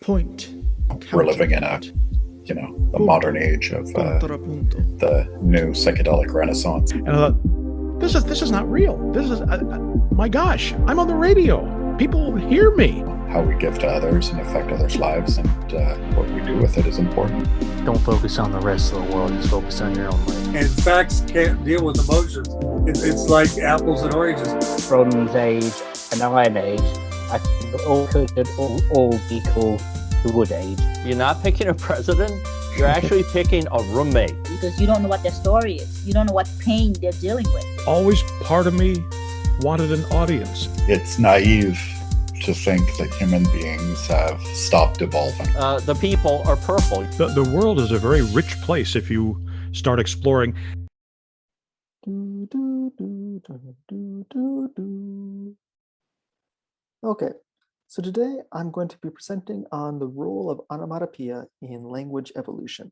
Point. We're living in a, the modern age of the new psychedelic renaissance. And I thought, this is not real. This is, my gosh, I'm on the radio. People hear me. How we give to others and affect others' lives, and what we do with it is important. Don't focus on the rest of the world, just focus on your own life. And facts can't deal with emotions. It's like apples and oranges. Bronze Age and Iron Age, I think all could all be called the Wood Age. You're not picking a president, you're actually picking a roommate. Because you don't know what their story is. You don't know what pain they're dealing with. Always part of me wanted an audience. It's naive to think that human beings have stopped evolving. The people are purple. The world is a very rich place if you start exploring. Okay, so today I'm going to be presenting on the role of onomatopoeia in language evolution.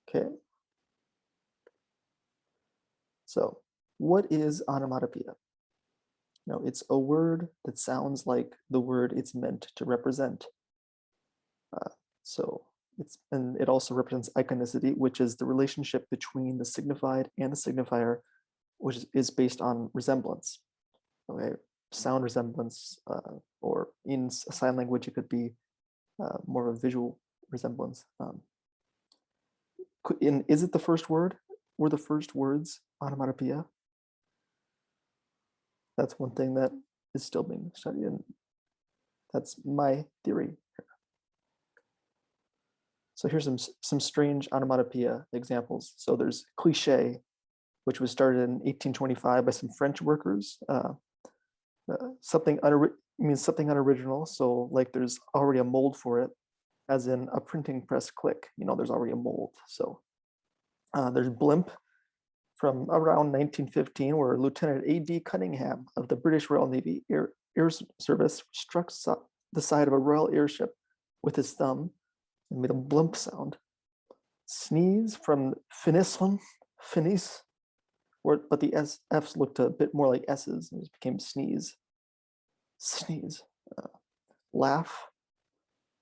Okay. So, what is onomatopoeia? Now, it's a word that sounds like the word it's meant to represent. And it also represents iconicity, which is the relationship between the signified and the signifier, which is based on resemblance. Okay, sound resemblance, or in sign language, it could be more of a visual resemblance. Is it the first word? Were the first words onomatopoeia? That's one thing that is still being studied, and that's my theory. So here's some strange onomatopoeia examples. So there's cliché, which was started in 1825 by some French workers. Something unoriginal. So like there's already a mold for it, as in a printing press click. There's already a mold. So there's blimp from around 1915, where Lieutenant A.D. Cunningham of the British Royal Navy Air Service struck the side of a royal airship with his thumb and made a blimp sound. Sneeze from finis, but the F's looked a bit more like S's, and it became sneeze. Sneeze. Laugh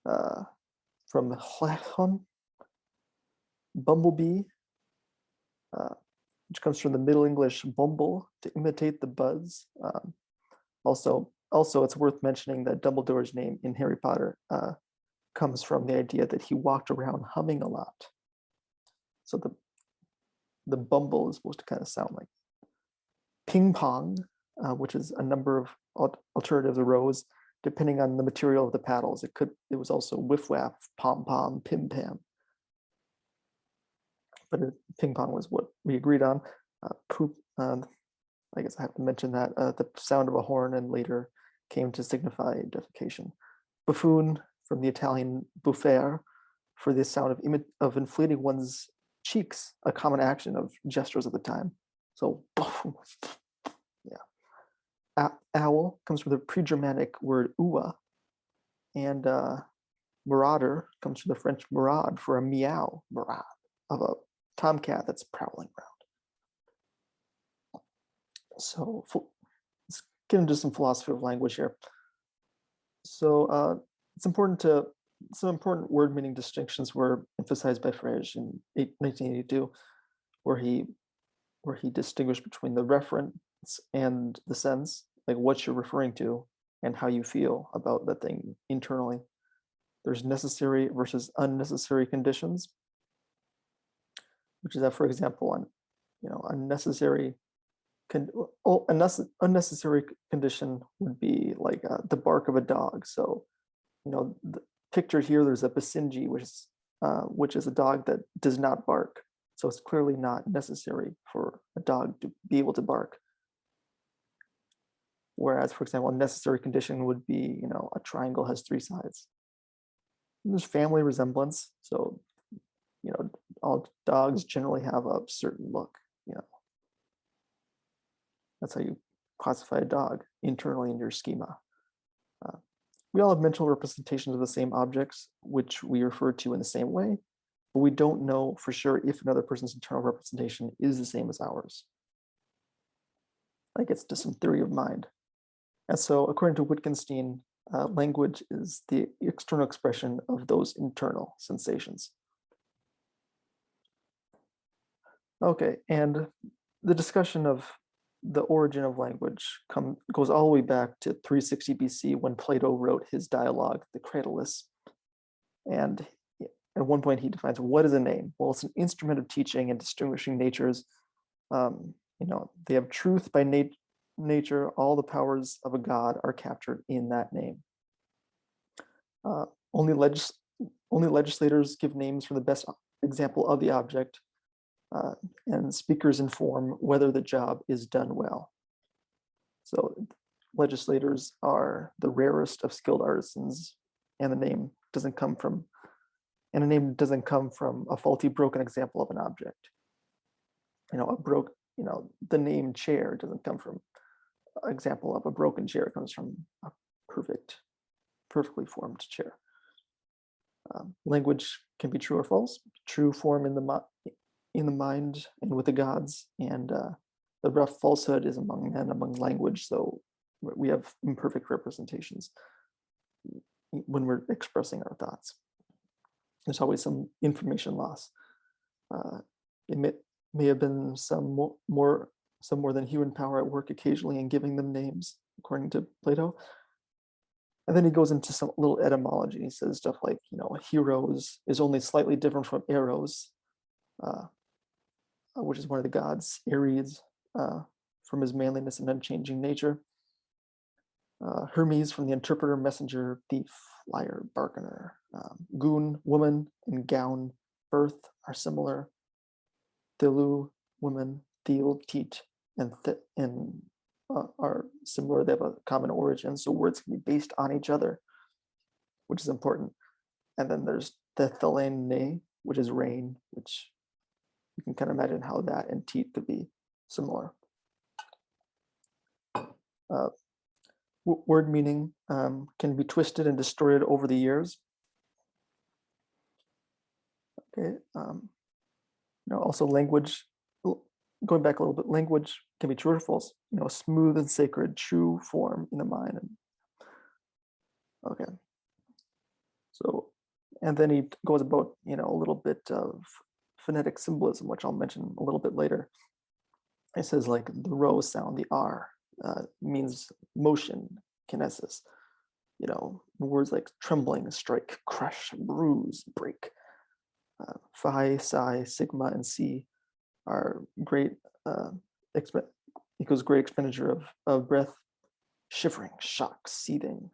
from hlachon. Bumblebee, which comes from the Middle English bumble, to imitate the buzz. Also, it's worth mentioning that Dumbledore's name in Harry Potter comes from the idea that he walked around humming a lot. So the bumble is supposed to kind of sound like ping pong, which is a number of alternatives arose depending on the material of the paddles. It was also whiff whack, pom pom, pim pam. But ping pong was what we agreed on. Poop. I guess I have to mention that the sound of a horn, and later came to signify defecation. Buffoon, from the Italian buffare, for the sound of inflating one's cheeks, a common action of gestures at the time. So, yeah. Owl comes from the pre-Germanic word oua, and marauder comes from the French maraude, for a meow, maraude, of a tomcat that's prowling around. So let's get into some philosophy of language here. So some important word meaning distinctions were emphasized by Frege in 1982, where he distinguished between the reference and the sense, like what you're referring to and how you feel about the thing internally. There's necessary versus unnecessary conditions, which is that, for example, unnecessary condition would be like the bark of a dog. So, the picture here, there's a Basenji, which is a dog that does not bark. So it's clearly not necessary for a dog to be able to bark. Whereas, for example, a necessary condition would be, a triangle has three sides. And there's family resemblance. So, all dogs generally have a certain look, That's how you classify a dog internally in your schema. We all have mental representations of the same objects, which we refer to in the same way, but we don't know for sure if another person's internal representation is the same as ours. That gets to some theory of mind. And so, according to Wittgenstein, Language is the external expression of those internal sensations. Okay, and the discussion of the origin of language goes all the way back to 360 BC when Plato wrote his dialogue, the Cratylus. And at one point he defines what is a name. Well, it's an instrument of teaching and distinguishing natures. They have truth by nature. All the powers of a god are captured in that name. Only legislators give names for the best example of the object, and speakers inform whether the job is done well. So legislators are the rarest of skilled artisans, and a name doesn't come from a faulty, broken example of an object. The name chair doesn't come from an example of a broken chair. It comes from a perfectly formed chair. Language can be true or false. True form in the mind and with the gods, and the rough falsehood is among men, among language. So we have imperfect representations when we're expressing our thoughts. There's always some information loss. It may have been some more than human power at work occasionally in giving them names, according to Plato. And then he goes into some little etymology. He says stuff like, heroes is only slightly different from eros, which is one of the gods, Ares, from his manliness and unchanging nature. Hermes from the interpreter, messenger, thief, liar, bargainer. Goon, woman, and gown, birth are similar. Thilu, woman, thiel, teat, and are similar. They have a common origin, so words can be based on each other, which is important. And then there's the thelaine, which is rain, which you can kind of imagine how that and teat could be similar. Word meaning can be twisted and distorted over the years. Okay. Also language, going back a little bit, language can be true or false. Smooth and sacred, true form in the mind. Okay. So, and then he goes about, a little bit of phonetic symbolism, which I'll mention a little bit later. It says like the rho sound, the R, means motion, kinesis. Words like trembling, strike, crush, bruise, break. Phi, psi, sigma, and C are great, equals great expenditure of breath. Shivering, shock, seething.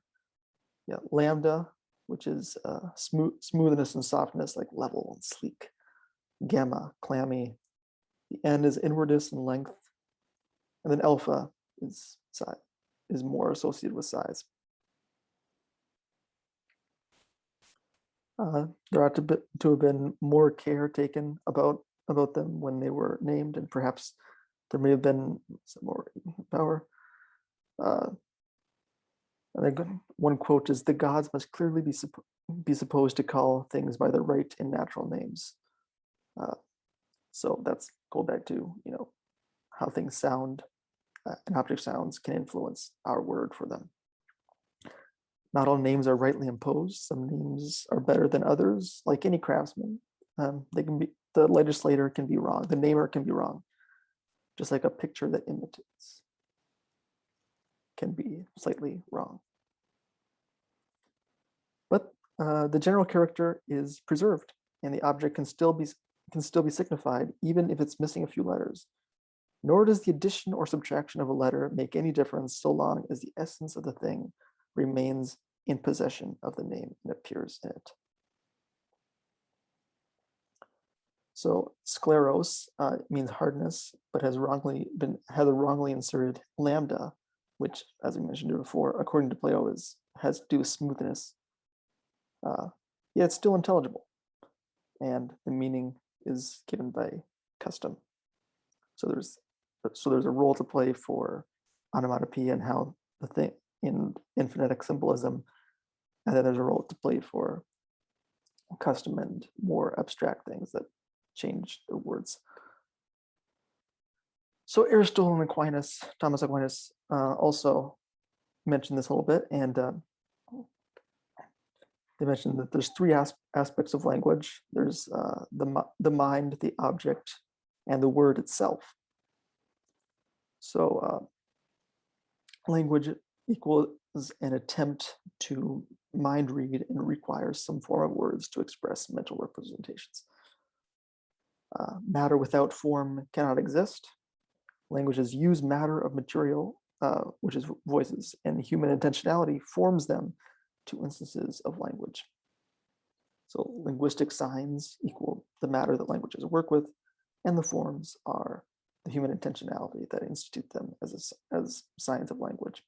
Lambda, which is smoothness and softness, like level and sleek. Gamma, clammy. The N is inwardness and length. And then alpha is more associated with size. There ought to have been more care taken about them when they were named, and perhaps there may have been some more power. I think one quote is, "The gods must clearly be supposed to call things by their right and natural names." So that's go back to how things sound, and object sounds can influence our word for them. Not all names are rightly imposed. Some names are better than others. Like any craftsman, the legislator can be wrong. The namer can be wrong. Just like a picture that imitates can be slightly wrong. But the general character is preserved, and the object can still be signified even if it's missing a few letters. Nor does the addition or subtraction of a letter make any difference so long as the essence of the thing remains in possession of the name and appears in it. So scleros means hardness, but has a wrongly inserted lambda, which, as I mentioned before, according to Plato, has to do with smoothness. Yet it's still intelligible, and the meaning is given by custom. So there's a role to play for onomatopoeia and how the thing in phonetic symbolism, and then there's a role to play for custom and more abstract things that change the words. So Aristotle and Thomas Aquinas, also mentioned this a little bit, and they mentioned that there's three aspects of language. There's the mind, the object, and the word itself. So language equals an attempt to mind read and requires some form of words to express mental representations. Matter without form cannot exist. Languages use matter of material, which is voices, and human intentionality forms them to instances of language. So linguistic signs equal the matter that languages work with, and the forms are the human intentionality that institute them as signs of language.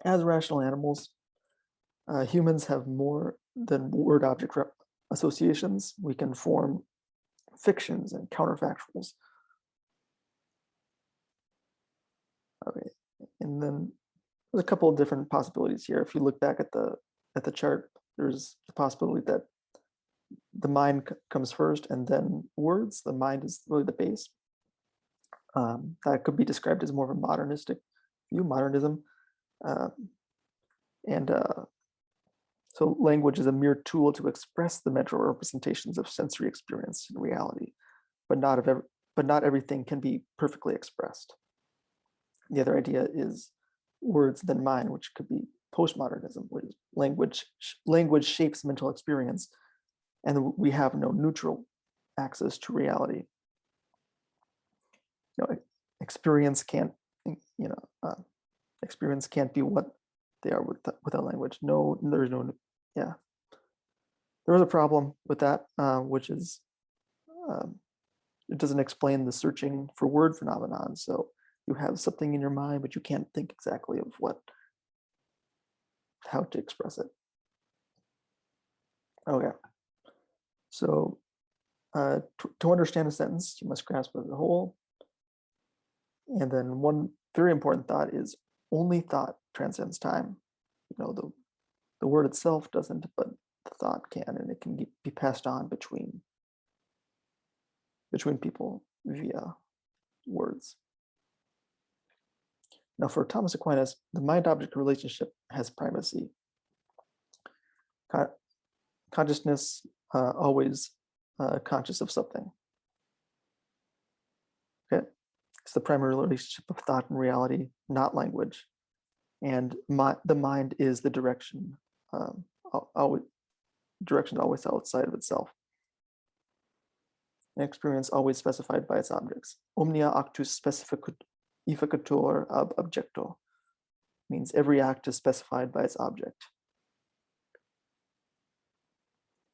As rational animals, humans have more than word-object associations. We can form fictions and counterfactuals. Okay, and then there's a couple of different possibilities here. If you look back at the chart, there's the possibility that the mind comes first and then words. The mind is really the base. That could be described as more of a modernistic view, modernism. So language is a mere tool to express the mental representations of sensory experience in reality, but not everything can be perfectly expressed. The other idea is words then mind, which could be postmodernism, where language shapes mental experience, and we have no neutral access to reality. Experience can't, experience can't be what they are without language. No, there's no, yeah. There is a problem with that, which is it doesn't explain the searching for word phenomenon. So you have something in your mind, but you can't think exactly of how to express it. Okay. So to understand a sentence, you must grasp it as a whole. And then one very important thought is only thought transcends time. The word itself doesn't, but the thought can, and it can be passed on between people via words. Now, for Thomas Aquinas, the mind-object relationship has primacy. Consciousness always conscious of something. Okay, it's the primary relationship of thought and reality, not language. And the mind is the direction, direction always outside of itself. An experience always specified by its objects. Omnia actus specificatur ab objecto means every act is specified by its object.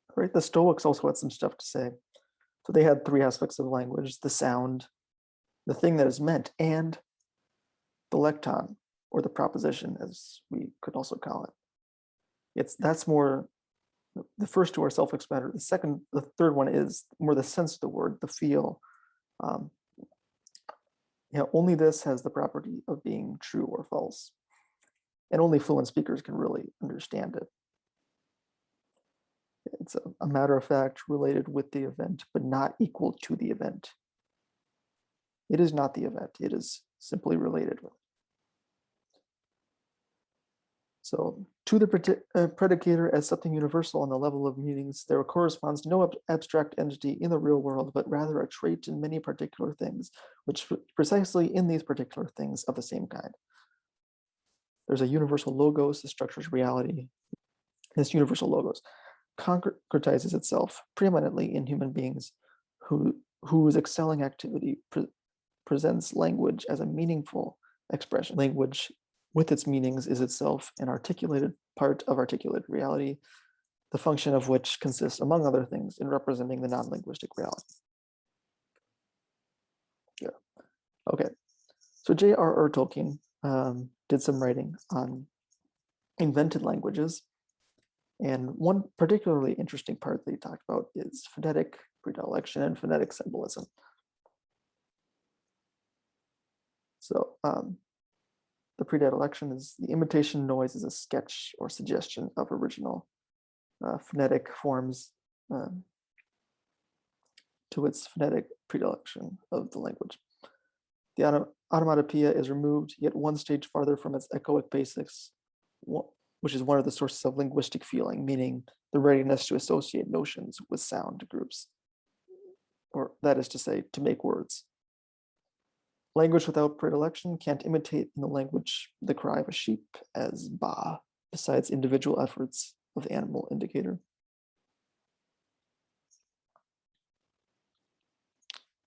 All right, the Stoics also had some stuff to say. So they had three aspects of language: the sound, the thing that is meant, and the lecton, or the proposition, as we could also call it. That's more, the first two are self-explanatory. The third one is more the sense of the word, the feel. Only this has the property of being true or false, and only fluent speakers can really understand it. It's a matter of fact related with the event, but not equal to the event. It is not the event, it is simply related with it. So to the predicator as something universal on the level of meanings, there corresponds no abstract entity in the real world, but rather a trait in many particular things, which precisely in these particular things of the same kind. There's a universal logos that structures reality. This universal logos concretizes itself preeminently in human beings whose excelling activity presents language as a meaningful expression. Language with its meanings is itself an articulated part of articulated reality, the function of which consists, among other things, in representing the non-linguistic reality. Yeah. Okay. So J.R.R. Tolkien did some writing on invented languages. And one particularly interesting part that he talked about is phonetic predilection and phonetic symbolism. So the predilection is the imitation noise is a sketch or suggestion of original phonetic forms to its phonetic predilection of the language. The onomatopoeia is removed yet one stage farther from its echoic basics which is one of the sources of linguistic feeling, meaning the readiness to associate notions with sound groups, or that is to say, to make words. Language without predilection can't imitate in the language the cry of a sheep as ba, besides individual efforts of the animal indicator.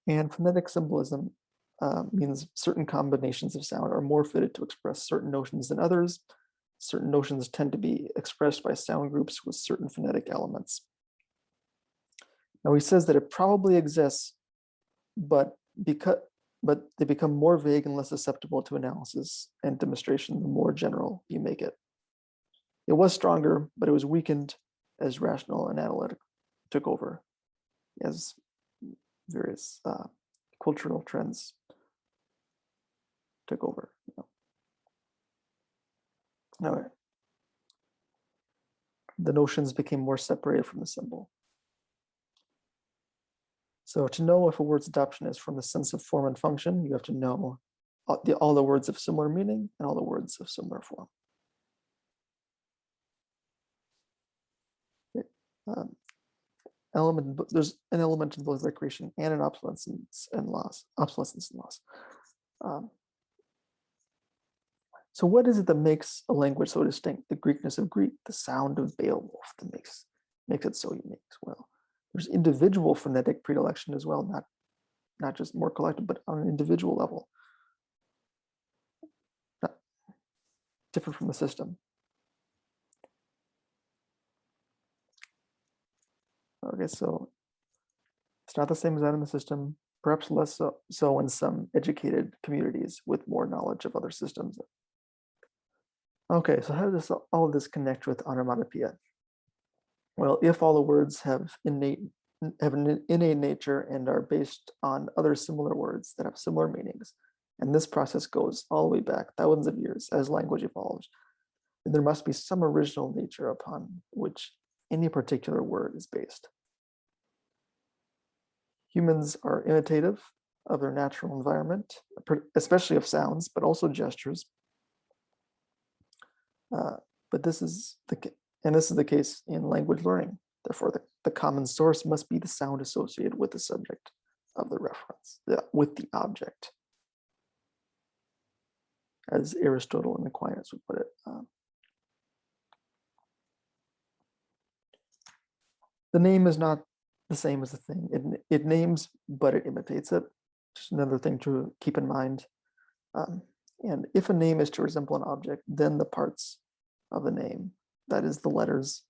And phonetic symbolism means certain combinations of sound are more fitted to express certain notions than others. Certain notions tend to be expressed by sound groups with certain phonetic elements. Now he says that it probably exists, but they become more vague and less susceptible to analysis and demonstration the more general you make it. It was stronger, but it was weakened as rational and analytic took over, as various cultural trends took over. Now, the notions became more separated from the symbol. So to know if a word's adoption is from the sense of form and function, you have to know all the words of similar meaning and all the words of similar form. There's an element in both recreation and in obsolescence and loss. So what is it that makes a language so distinct? The Greekness of Greek, the sound of Beowulf that makes it so unique as well. There's individual phonetic predilection as well, not just more collective, but on an individual level. Not different from the system. Okay, so it's not the same as that in the system, perhaps less so in some educated communities with more knowledge of other systems. Okay, so how does all of this connect with onomatopoeia? Well, if all the words have an innate nature and are based on other similar words that have similar meanings, and this process goes all the way back thousands of years as language evolves, then there must be some original nature upon which any particular word is based. Humans are imitative of their natural environment, especially of sounds, but also gestures. But this is the case in language learning. Therefore, the common source must be the sound associated with the subject of the reference, with the object, as Aristotle and Aquinas would put it. The name is not the same as the thing. It names, but it imitates it. Just another thing to keep in mind. And if a name is to resemble an object, then the parts of the name, that is the letters,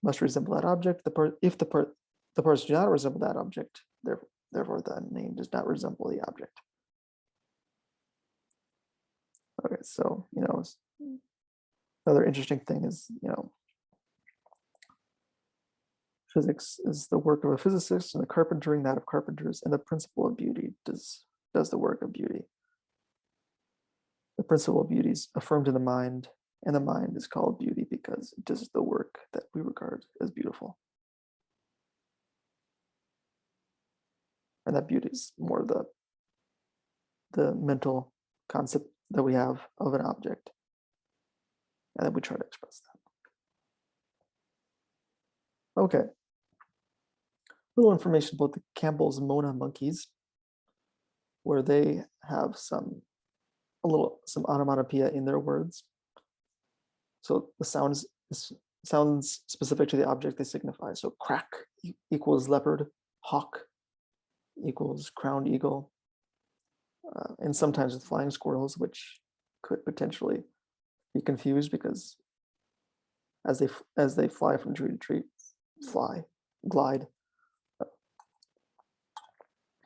must resemble that object. If the parts do not resemble that object, therefore the name does not resemble the object. Okay, so another interesting thing is physics is the work of a physicist, and the carpentering that of carpenters, and the principle of beauty does the work of beauty. The principle of beauty is affirmed in the mind, and the mind is called beauty because it does the work that we regard as beautiful. And that beauty is more the mental concept that we have of an object, and then we try to express that. Okay. Little information about the Campbell's Mona monkeys, where they have some onomatopoeia in their words. So the sounds specific to the object they signify. So crack equals leopard, hawk equals crowned eagle, and sometimes with flying squirrels, which could potentially be confused because as they fly from tree to tree, glide,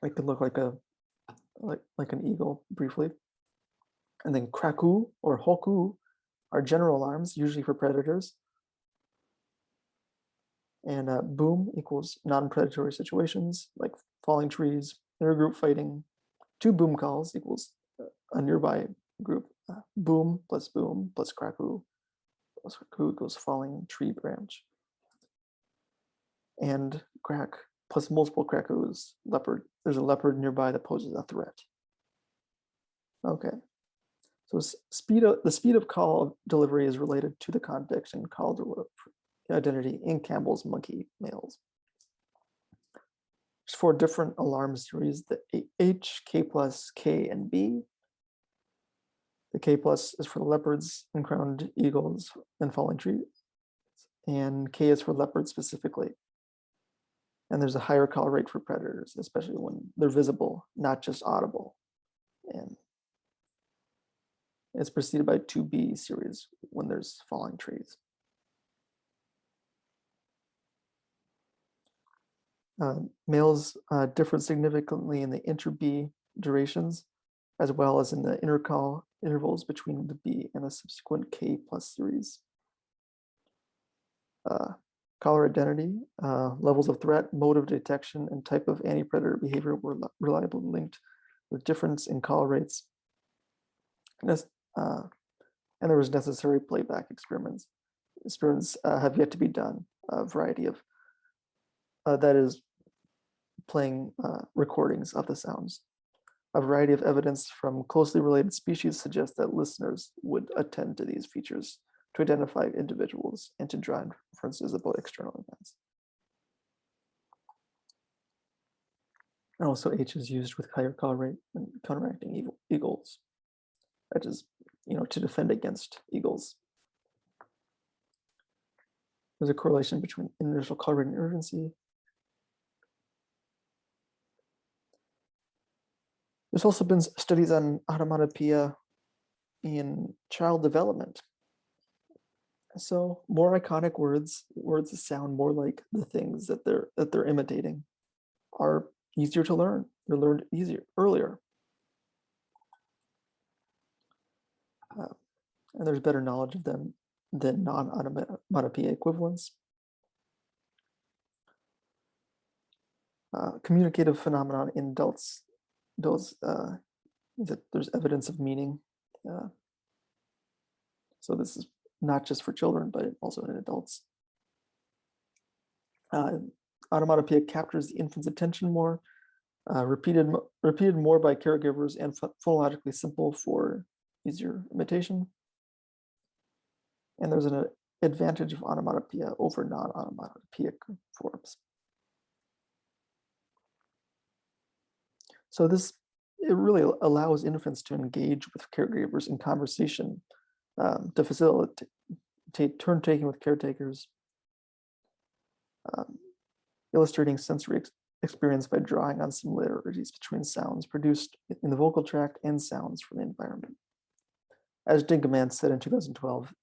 it could look like an eagle briefly. And then kraku or hoku are general alarms, usually for predators. And boom equals non-predatory situations like falling trees, intergroup fighting. 2 boom calls equals a nearby group. Boom plus kraku equals falling tree branch. And crack plus multiple krakus, leopard. There's a leopard nearby that poses a threat. Okay. So the speed of call delivery is related to the context and call delivery identity in Campbell's monkey males. There's 4 different alarm series: the H, K plus, K, and B. The K plus is for leopards and crowned eagles and falling trees, and K is for leopards specifically. And there's a higher call rate for predators, especially when they're visible, not just audible. And it's preceded by 2B series when there's falling trees. Males differ significantly in the inter-B durations, as well as in the intercall intervals between the B and the subsequent K plus series. Caller identity, levels of threat, mode of detection, and type of anti-predator behavior were reliably linked with difference in call rates. And there was necessary playback experiments. Experiments have yet to be done. A variety of, that is, playing recordings of the sounds. A variety of evidence from closely related species suggests that listeners would attend to these features to identify individuals and to draw inferences about external events. And also H is used with higher call rate and counteracting eagles. That is, to defend against eagles. There's a correlation between initial call rate and urgency. There's also been studies on onomatopoeia in child development. So more iconic words that sound more like the things that they're imitating, are easier to learn. They're learned earlier. And there's better knowledge of them than non-onomatopoeia equivalents. Communicative phenomenon in adults, that there's evidence of meaning. So this is not just for children, but also in adults. Onomatopoeia captures the infant's attention more, repeated more by caregivers, and phonologically simple for easier imitation. And there's an advantage of onomatopoeia over non-onomatopoeic forms. So it really allows infants to engage with caregivers in conversation, to facilitate turn-taking with caretakers, illustrating sensory experience by drawing on similarities between sounds produced in the vocal tract and sounds from the environment. As Dingemanse said in 2012,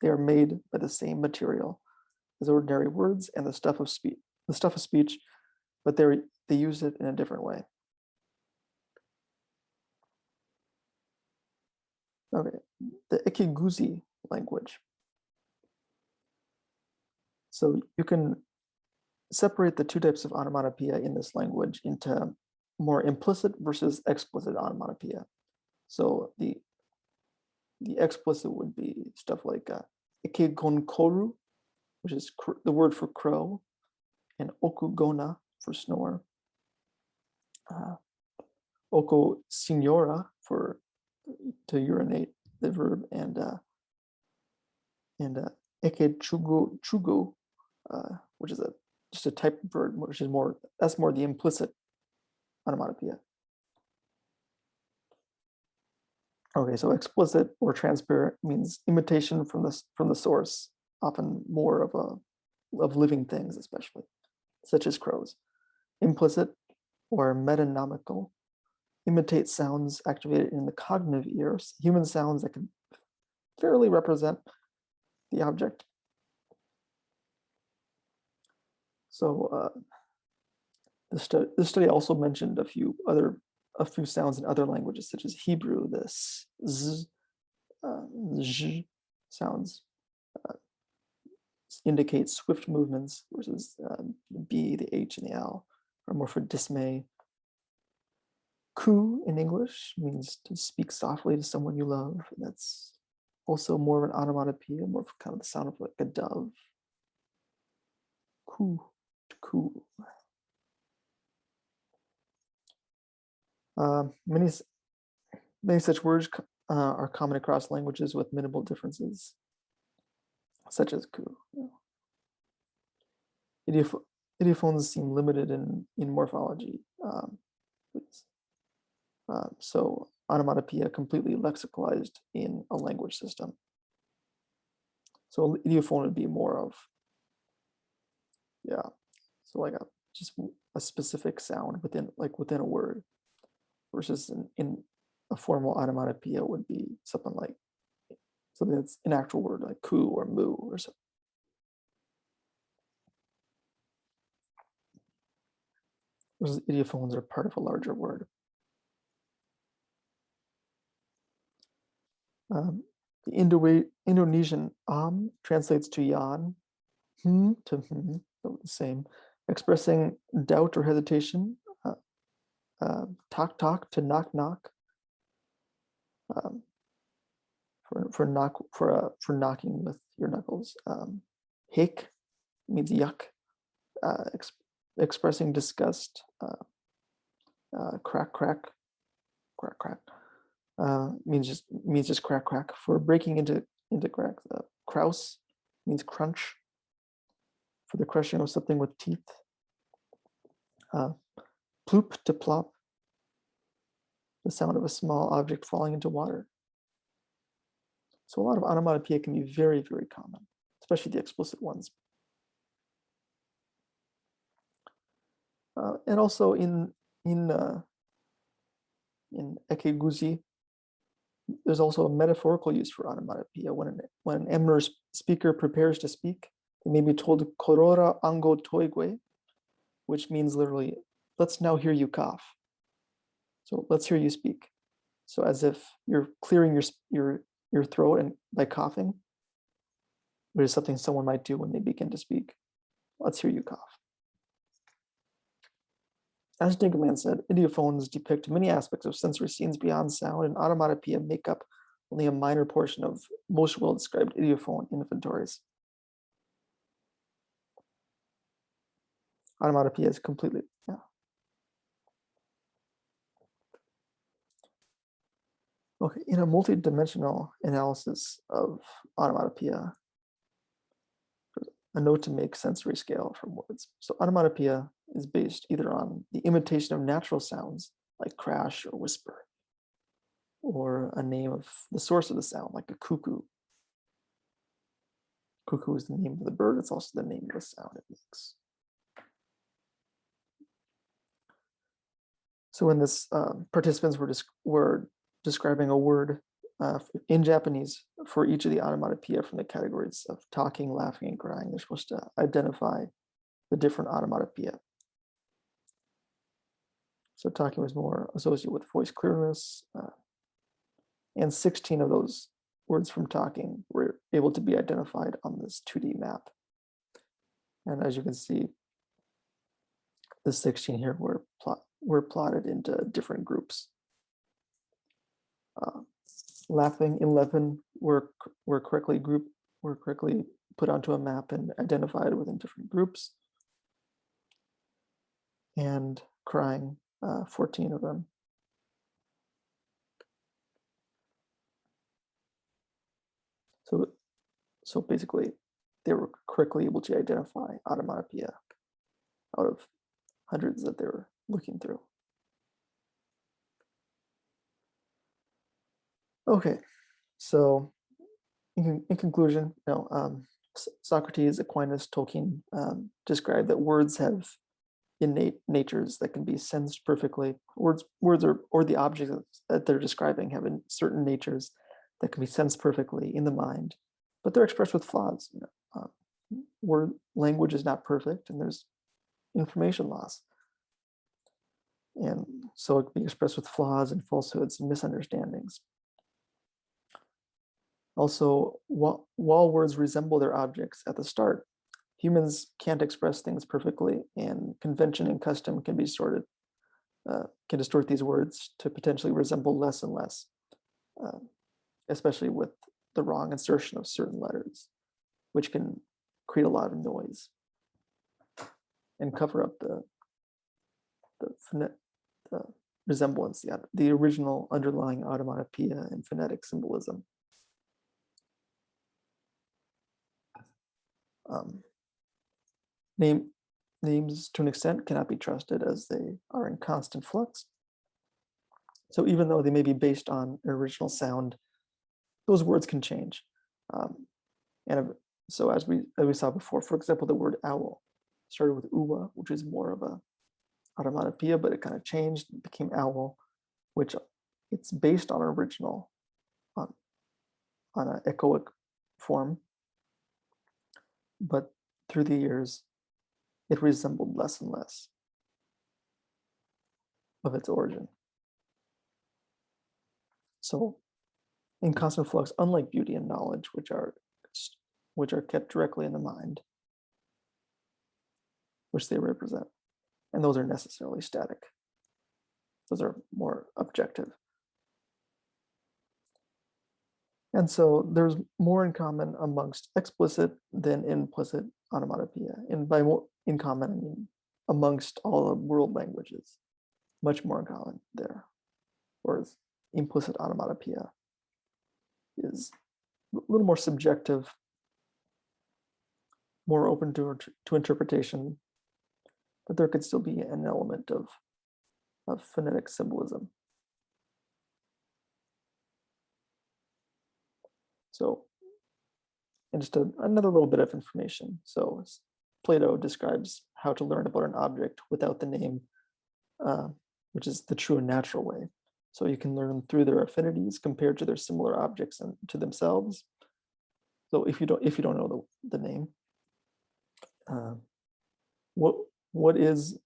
they are made by the same material as ordinary words and the stuff of speech, but they use it in a different way. Okay, the Ikiguzi language. So you can separate the 2 types of onomatopoeia in this language into more implicit versus explicit onomatopoeia. So the explicit would be stuff like ikegonkoru, which is the word for crow, and okugona for snore, oko signora for to urinate, the verb, and eke chugu, which is just a type of verb, which is more the implicit onomatopoeia. Okay, so explicit or transparent means imitation from the source, often more of living things, especially such as crows. Implicit or metanomical imitate sounds activated in the cognitive ears, human sounds that can fairly represent the object. So this study also mentioned a few sounds in other languages, such as Hebrew. The z, zh sounds indicate swift movements, versus the B, the H, and the L are more for dismay. Ku in English means to speak softly to someone you love. And that's also more of an onomatopoeia, more of kind of the sound of like a dove. Ku, to coo. Many such words are common across languages with minimal differences, such as ku. Ideophones seem limited in morphology. So onomatopoeia completely lexicalized in a language system. So ideophone would be more of, so like just a specific sound within a word, versus in a formal onomatopoeia would be something that's an actual word like ku or mu or something. Whereas ideophones are part of a larger word. The Indonesian translates to yan, to the same, expressing doubt or hesitation. Tok tok to knock knock. For knocking with your knuckles. Hik means yuck, expressing disgust. Crack crack, crack crack. Means just crack crack. For breaking into cracks. Kraus means crunch. For the crushing of something with teeth. Ploop to plop, the sound of a small object falling into water. So a lot of onomatopoeia can be very, very common, especially the explicit ones. And also in ekeguzi, there's also a metaphorical use for onomatopoeia. When an Emner speaker prepares to speak, they may be told korora ango toigwe, which means literally, let's now hear you cough. So let's hear you speak. So as if you're clearing your throat and by coughing, which is something someone might do when they begin to speak. Let's hear you cough. As Dingemanse said, ideophones depict many aspects of sensory scenes beyond sound, and onomatopoeia make up only a minor portion of most well-described idiophone inventories. Onomatopoeia is completely, Okay, in a multi-dimensional analysis of onomatopoeia, a note to make sensory scale from words. So onomatopoeia is based either on the imitation of natural sounds like crash or whisper, or a name of the source of the sound like a cuckoo. Cuckoo is the name of the bird, it's also the name of the sound it makes. So when this participants were describing a word in Japanese for each of the onomatopoeia from the categories of talking, laughing, and crying, they're supposed to identify the different onomatopoeia. So talking was more associated with voice clearness, and 16 of those words from talking were able to be identified on this 2D map. And as you can see, the 16 here were plotted into different groups. Laughing 11 were correctly put onto a map and identified within different groups. And crying, 14 of them. So basically, they were correctly able to identify onomatopoeia out of hundreds that they were looking through. Okay, so in conclusion, Socrates, Aquinas, Tolkien described that words have innate natures that can be sensed perfectly. Words or the objects that they're describing have certain natures that can be sensed perfectly in the mind, but they're expressed with flaws. Word language is not perfect, and there's information loss. And so it can be expressed with flaws and falsehoods and misunderstandings. Also, while words resemble their objects at the start, humans can't express things perfectly, and convention and custom can distort these words to potentially resemble less and less, especially with the wrong insertion of certain letters, which can create a lot of noise and cover up the resemblance, the original underlying onomatopoeia and phonetic symbolism. Names, to an extent, cannot be trusted as they are in constant flux. So even though they may be based on an original sound, those words can change. So as we saw before, for example, the word owl started with uwa, which is more of a onomatopoeia, but it kind of changed, it became owl, which it's based on an original, on an echoic form. But through the years, it resembled less and less of its origin. So in constant flux, unlike beauty and knowledge, which are kept directly in the mind, which they represent, and those are necessarily static. Those are more objective. And so there's more in common amongst explicit than implicit onomatopoeia. And by more in common, I mean amongst all the world languages, much more in common there. Whereas implicit onomatopoeia is a little more subjective, more open to interpretation, but there could still be an element of phonetic symbolism. So, and just another little bit of information. So Plato describes how to learn about an object without the name, which is the true and natural way. So you can learn through their affinities compared to their similar objects and to themselves. So if you don't know the name, what is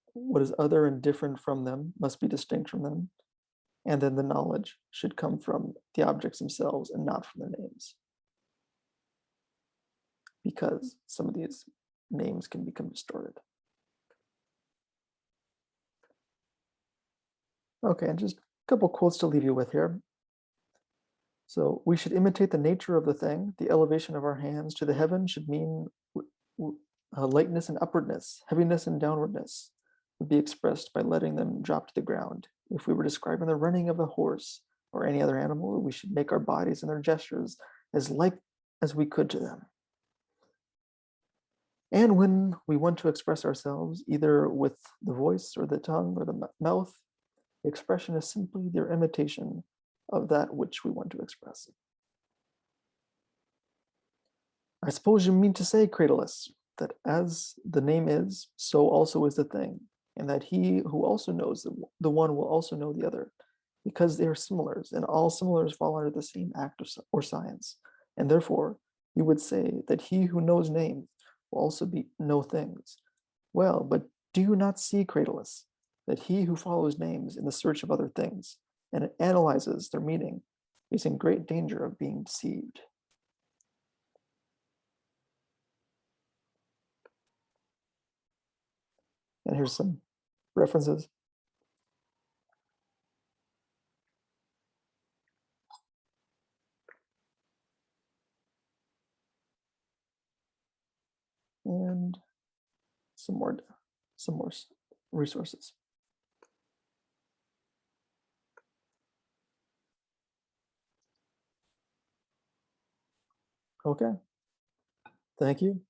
other and different from them must be distinct from them, and then the knowledge should come from the objects themselves and not from the names, because some of these names can become distorted. Okay, and just a couple quotes to leave you with here. So we should imitate the nature of the thing. The elevation of our hands to the heaven should mean lightness and upwardness, heaviness and downwardness would be expressed by letting them drop to the ground. If we were describing the running of a horse or any other animal, we should make our bodies and their gestures as like as we could to them. And when we want to express ourselves, either with the voice or the tongue or the mouth, the expression is simply their imitation of that which we want to express. I suppose you mean to say, Cratylus, that as the name is, so also is the thing, and that he who also knows the one will also know the other, because they are similars, and all similars fall under the same act or science. And therefore, you would say that he who knows names will also know things. Well, but do you not see, Cratylus, that he who follows names in the search of other things and analyzes their meaning is in great danger of being deceived? And here's some references. And some more resources. Okay. Thank you.